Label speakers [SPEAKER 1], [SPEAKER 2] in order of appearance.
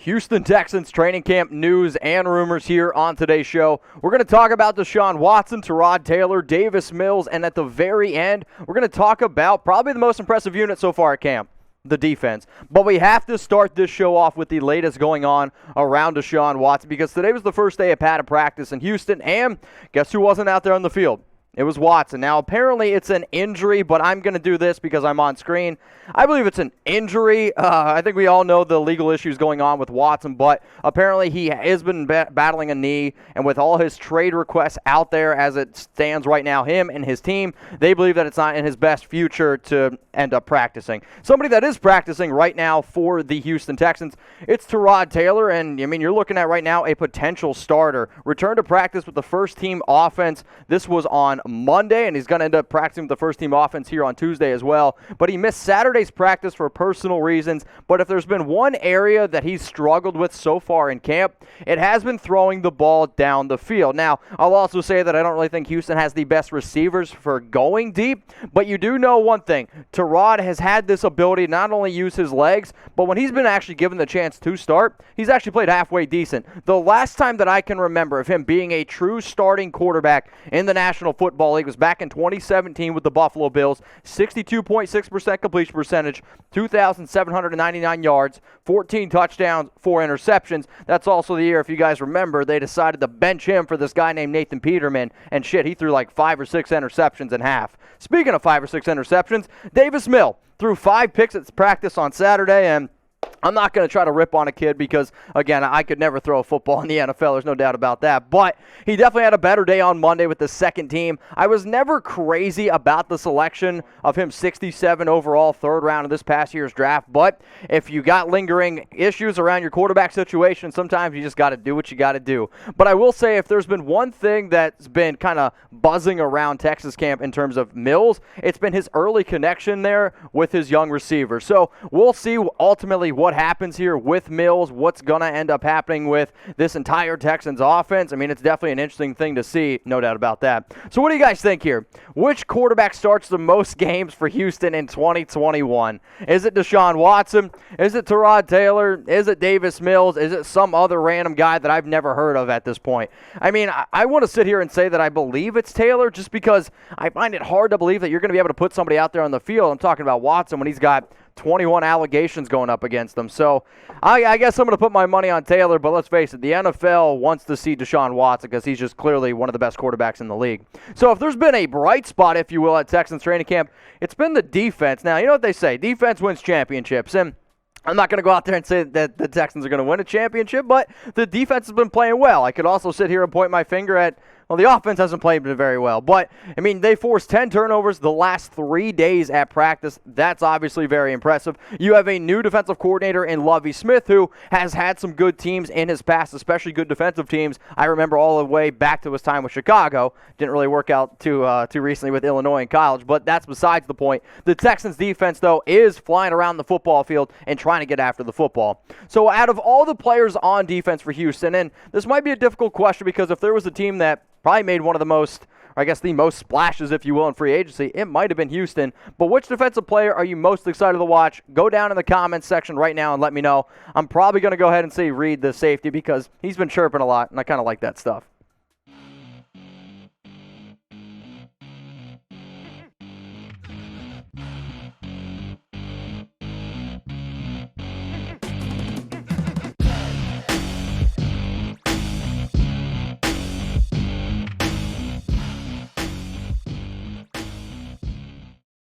[SPEAKER 1] Houston Texans training camp news and rumors here on today's show. We're going to talk about Deshaun Watson, Tyrod Taylor, Davis Mills, and at the very end, we're going to talk about probably the most impressive unit so far at camp, the defense. But we have to start this show off with the latest going on around Deshaun Watson, because today was the first day of padded practice in Houston, and guess who wasn't out there on the field? It was Watson. Now, apparently it's an injury, but I'm going to do this because I'm on screen. I believe it's an injury. I think we all know the legal issues going on with Watson, but apparently he has been battling a knee, and with all his trade requests out there as it stands right now, him and his team, they believe that it's not in his best future to end up practicing. Somebody that is practicing right now for the Houston Texans, it's Tyrod Taylor, and I mean, you're looking at right now a potential starter. Return to practice with the first-team offense. This was on Monday, and he's going to end up practicing with the first-team offense here on Tuesday as well. But he missed Saturday's practice for personal reasons. But if there's been one area that he's struggled with so far in camp, it has been throwing the ball down the field. Now, I'll also say that I don't really think Houston has the best receivers for going deep, but you do know one thing. Tyrod has had this ability to not only use his legs, but when he's been actually given the chance to start, he's actually played halfway decent. The last time that I can remember of him being a true starting quarterback in the National Football League was back in 2017 with the Buffalo Bills. 62.6% completion percentage, 2,799 yards, 14 touchdowns, 4 interceptions. That's also the year, if you guys remember, they decided to bench him for this guy named Nathan Peterman, and shit, he threw like 5 or 6 interceptions in half. Speaking of 5 or 6 interceptions, Davis Mills threw 5 picks at practice on Saturday, and I'm not going to try to rip on a kid because, again, I could never throw a football in the NFL. There's no doubt about that. But he definitely had a better day on Monday with the second team. I was never crazy about the selection of him 67 overall, third round of this past year's draft. But if you got lingering issues around your quarterback situation, sometimes you just got to do what you got to do. But I will say, if there's been one thing that's been kind of buzzing around Texas camp in terms of Mills, it's been his early connection there with his young receiver. So we'll see ultimately what happens here with Mills, what's going to end up happening with this entire Texans offense. I mean, it's definitely an interesting thing to see, no doubt about that. So what do you guys think here? Which quarterback starts the most games for Houston in 2021? Is it Deshaun Watson? Is it Tyrod Taylor? Is it Davis Mills? Is it some other random guy that I've never heard of at this point? I mean, I want to sit here and say that I believe it's Taylor just because I find it hard to believe that you're going to be able to put somebody out there on the field. I'm talking about Watson when he's got 21 allegations going up against them. So I guess I'm going to put my money on Taylor, but let's face it, the NFL wants to see Deshaun Watson because he's just clearly one of the best quarterbacks in the league. So if there's been a bright spot, if you will, at Texans training camp, it's been the defense. Now, you know what they say, defense wins championships, and I'm not going to go out there and say that the Texans are going to win a championship, but the defense has been playing well. I could also sit here and point my finger at, well, the offense hasn't played very well. But, I mean, they forced 10 turnovers the last 3 days at practice. That's obviously very impressive. You have a new defensive coordinator in Loveie Smith, who has had some good teams in his past, especially good defensive teams. I remember all the way back to his time with Chicago. Didn't really work out too recently with Illinois in college, but that's besides the point. The Texans defense, though, is flying around the football field and trying to get after the football. So out of all the players on defense for Houston, and this might be a difficult question because if there was a team that probably made one of the most, or I guess the most splashes, if you will, in free agency, it might have been Houston. But which defensive player are you most excited to watch? Go down in the comments section right now and let me know. I'm probably going to go ahead and say Reed, the safety, because he's been chirping a lot, and I kind of like that stuff.